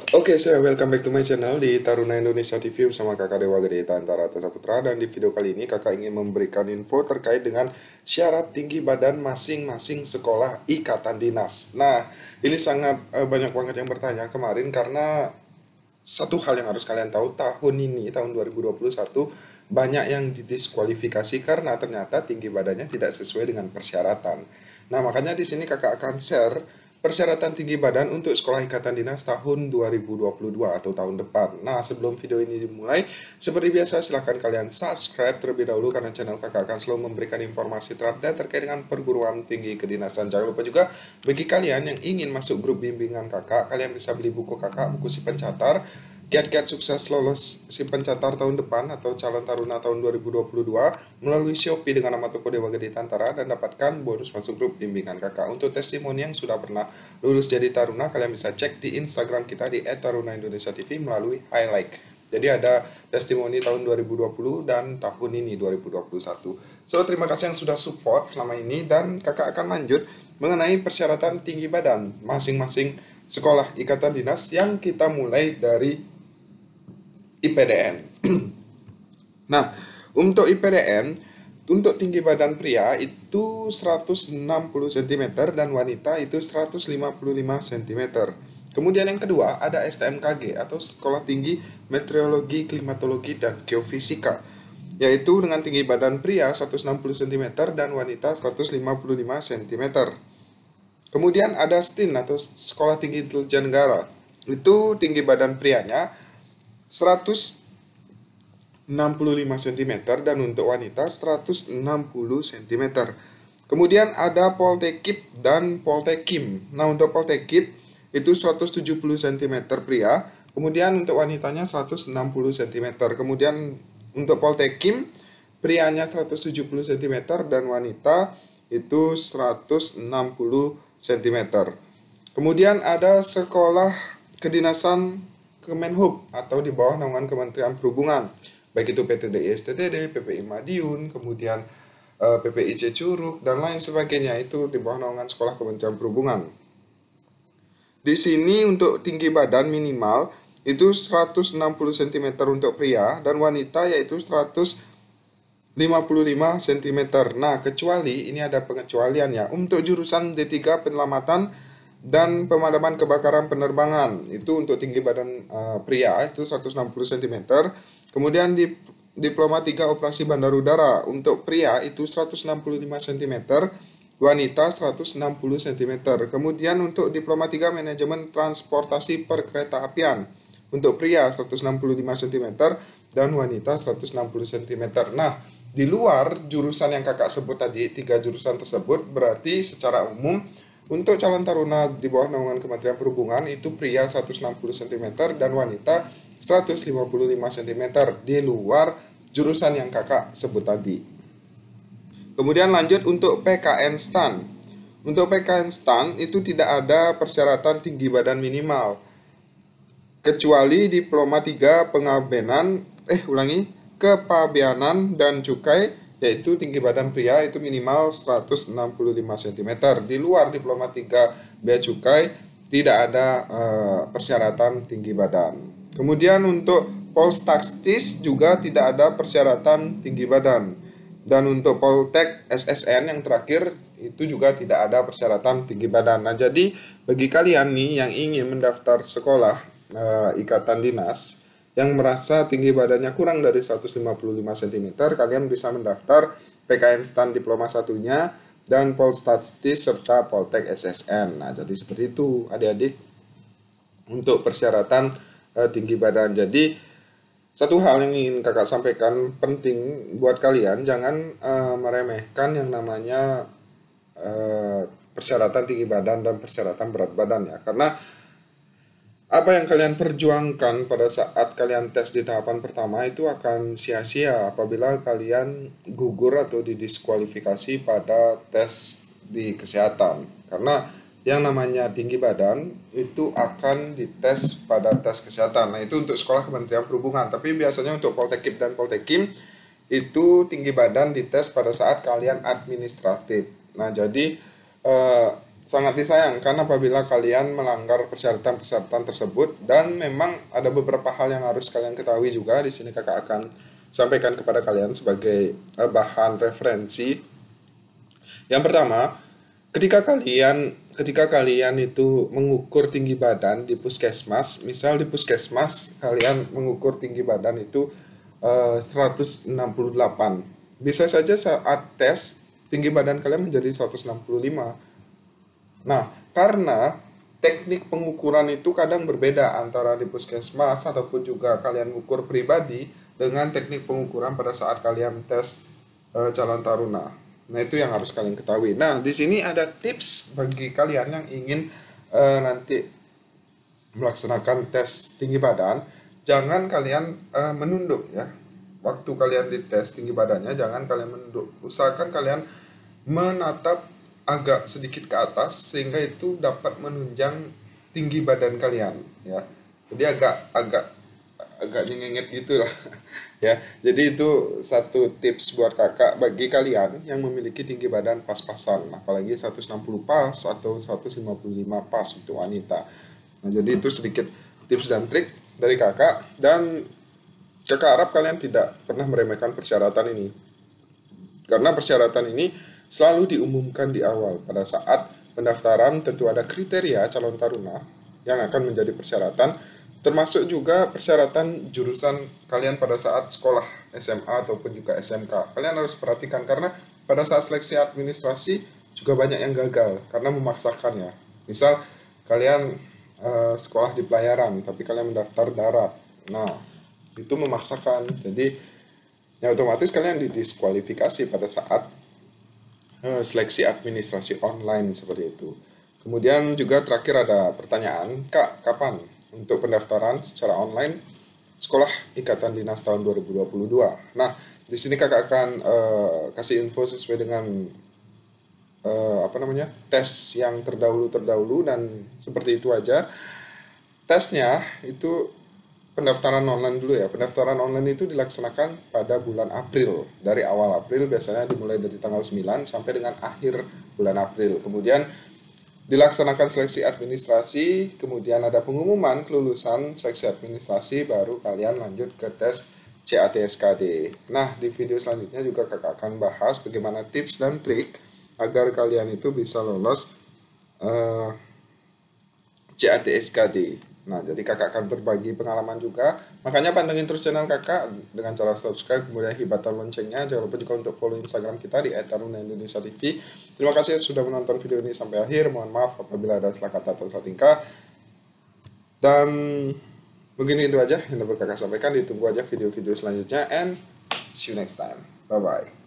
Oke, saya welcome back to my channel di Taruna Indonesia TV bersama kakak Dewa Gede Tantara Tasa Putra. Dan di video kali ini kakak ingin memberikan info terkait dengan syarat tinggi badan masing-masing sekolah ikatan dinas. Nah, ini sangat banyak banget yang bertanya kemarin karena satu hal yang harus kalian tahu, tahun ini, tahun 2021, banyak yang didiskualifikasi karena ternyata tinggi badannya tidak sesuai dengan persyaratan. Nah, makanya di sini kakak akan share persyaratan tinggi badan untuk sekolah ikatan dinas tahun 2022 atau tahun depan. Nah, sebelum video ini dimulai, seperti biasa silahkan kalian subscribe terlebih dahulu karena channel kakak akan selalu memberikan informasi terupdate terkait dengan perguruan tinggi kedinasan. Jangan lupa juga bagi kalian yang ingin masuk grup bimbingan kakak, kalian bisa beli buku kakak, buku si pencatar, kiat-kiat sukses lolos si pencatar tahun depan atau calon taruna tahun 2022 melalui Shopee dengan nama toko Dewa Gede Tantara dan dapatkan bonus masuk grup bimbingan kakak. Untuk testimoni yang sudah pernah lulus jadi taruna, kalian bisa cek di Instagram kita di @taruna_indonesia_tv melalui highlight. Jadi ada testimoni tahun 2020 dan tahun ini 2021. So, terima kasih yang sudah support selama ini dan kakak akan lanjut mengenai persyaratan tinggi badan masing-masing sekolah ikatan dinas yang kita mulai dari IPDN. Nah, untuk IPDN, untuk tinggi badan pria itu 160 cm dan wanita itu 155 cm. Kemudian yang kedua ada STMKG atau Sekolah Tinggi Meteorologi, Klimatologi, dan Geofisika, yaitu dengan tinggi badan pria 160 cm dan wanita 155 cm. Kemudian ada STIN atau Sekolah Tinggi Intelijen Negara. Itu tinggi badan prianya 165 cm dan untuk wanita 160 cm. Kemudian ada Poltekip dan Poltekim. Nah, untuk Poltekip itu 170 cm pria, kemudian untuk wanitanya 160 cm. Kemudian untuk Poltekim prianya 170 cm dan wanita itu 160 cm. Kemudian ada Sekolah Kedinasan Kemenhub atau di bawah naungan Kementerian Perhubungan, baik itu PTDI STTD, PPI Madiun, kemudian PPIC Curug, dan lain sebagainya, itu di bawah naungan Sekolah Kementerian Perhubungan. Di sini untuk tinggi badan minimal itu 160 cm untuk pria dan wanita yaitu 155 cm. Nah, kecuali ini ada pengecualiannya. Untuk jurusan D3 penyelamatan dan pemadaman kebakaran penerbangan itu untuk tinggi badan pria itu 160 cm. Kemudian di diploma 3 operasi bandar udara untuk pria itu 165 cm, wanita 160 cm. Kemudian untuk diploma 3 manajemen transportasi perkereta-apian untuk pria 165 cm dan wanita 160 cm. Nah, di luar jurusan yang kakak sebut tadi, 3 jurusan tersebut, berarti secara umum untuk calon taruna di bawah naungan Kementerian Perhubungan itu pria 160 cm dan wanita 155 cm di luar jurusan yang kakak sebut tadi. Kemudian lanjut untuk PKN STAN. Untuk PKN STAN itu tidak ada persyaratan tinggi badan minimal, kecuali diploma 3 kepabeanan dan cukai, yaitu tinggi badan pria itu minimal 165 cm. Di luar diploma 3 bea cukai tidak ada persyaratan tinggi badan. Kemudian untuk Polstatistik juga tidak ada persyaratan tinggi badan. Dan untuk Poltek SSN yang terakhir itu juga tidak ada persyaratan tinggi badan. Nah, jadi bagi kalian nih yang ingin mendaftar sekolah ikatan dinas yang merasa tinggi badannya kurang dari 155 cm, kalian bisa mendaftar PKN STAN diploma 1-nya dan Polstatistik serta Poltek SSN. Nah, jadi seperti itu adik-adik untuk persyaratan tinggi badan. Jadi satu hal yang ingin kakak sampaikan penting buat kalian, jangan meremehkan yang namanya persyaratan tinggi badan dan persyaratan berat badan ya, karena apa yang kalian perjuangkan pada saat kalian tes di tahapan pertama itu akan sia-sia apabila kalian gugur atau didiskualifikasi pada tes di kesehatan. Karena yang namanya tinggi badan itu akan dites pada tes kesehatan. Nah, itu untuk sekolah Kementerian Perhubungan. Tapi biasanya untuk Poltekip dan Poltekim itu tinggi badan dites pada saat kalian administratif. Nah, jadi sangat disayangkan apabila kalian melanggar persyaratan-persyaratan tersebut, dan memang ada beberapa hal yang harus kalian ketahui juga. Di sini kakak akan sampaikan kepada kalian sebagai bahan referensi. Yang pertama, ketika kalian itu mengukur tinggi badan di puskesmas, misal di puskesmas kalian mengukur tinggi badan itu 168. Bisa saja saat tes tinggi badan kalian menjadi 165. Nah, karena teknik pengukuran itu kadang berbeda antara di puskesmas ataupun juga kalian ukur pribadi dengan teknik pengukuran pada saat kalian tes calon taruna. Nah, itu yang harus kalian ketahui. Nah, di sini ada tips bagi kalian yang ingin nanti melaksanakan tes tinggi badan. Jangan kalian menunduk ya. Waktu kalian dites tinggi badannya, jangan kalian menunduk. Usahakan kalian menatap agak sedikit ke atas sehingga itu dapat menunjang tinggi badan kalian ya. Jadi agak nyengit gitu lah ya. Jadi itu satu tips buat kakak bagi kalian yang memiliki tinggi badan pas-pasan, apalagi 160 pas atau 155 pas untuk wanita. Nah, jadi itu sedikit tips dan trik dari kakak, dan kakak harap kalian tidak pernah meremehkan persyaratan ini, karena persyaratan ini selalu diumumkan di awal. Pada saat pendaftaran tentu ada kriteria calon taruna yang akan menjadi persyaratan, termasuk juga persyaratan jurusan kalian pada saat sekolah SMA ataupun juga SMK. Kalian harus perhatikan karena pada saat seleksi administrasi juga banyak yang gagal karena memaksakannya. Misal kalian sekolah di pelayaran tapi kalian mendaftar darat. Nah, itu memaksakan. Jadi ya otomatis kalian didiskualifikasi pada saat seleksi administrasi online seperti itu. Kemudian juga terakhir ada pertanyaan, Kak, kapan untuk pendaftaran secara online Sekolah Ikatan Dinas tahun 2022? Nah, di sini kakak akan kasih info sesuai dengan tes yang terdahulu dan seperti itu aja. Tesnya itu pendaftaran online dulu ya. Pendaftaran online itu dilaksanakan pada bulan April. Dari awal April, biasanya dimulai dari tanggal 9 sampai dengan akhir bulan April. Kemudian dilaksanakan seleksi administrasi, kemudian ada pengumuman kelulusan seleksi administrasi, baru kalian lanjut ke tes CATSKD. Nah, di video selanjutnya juga kakak akan bahas bagaimana tips dan trik agar kalian itu bisa lolos CATSKD. Nah, jadi kakak akan berbagi pengalaman juga. Makanya pantengin terus channel kakak dengan cara subscribe, kemudian hibatan loncengnya. Jangan lupa juga untuk follow Instagram kita di @taruna_indonesia_tv. Terima kasih sudah menonton video ini sampai akhir. Mohon maaf apabila ada salah kata atau salah tingkah. Dan begini itu aja yang dapat kakak sampaikan. Ditunggu aja video-video selanjutnya. And see you next time. Bye-bye.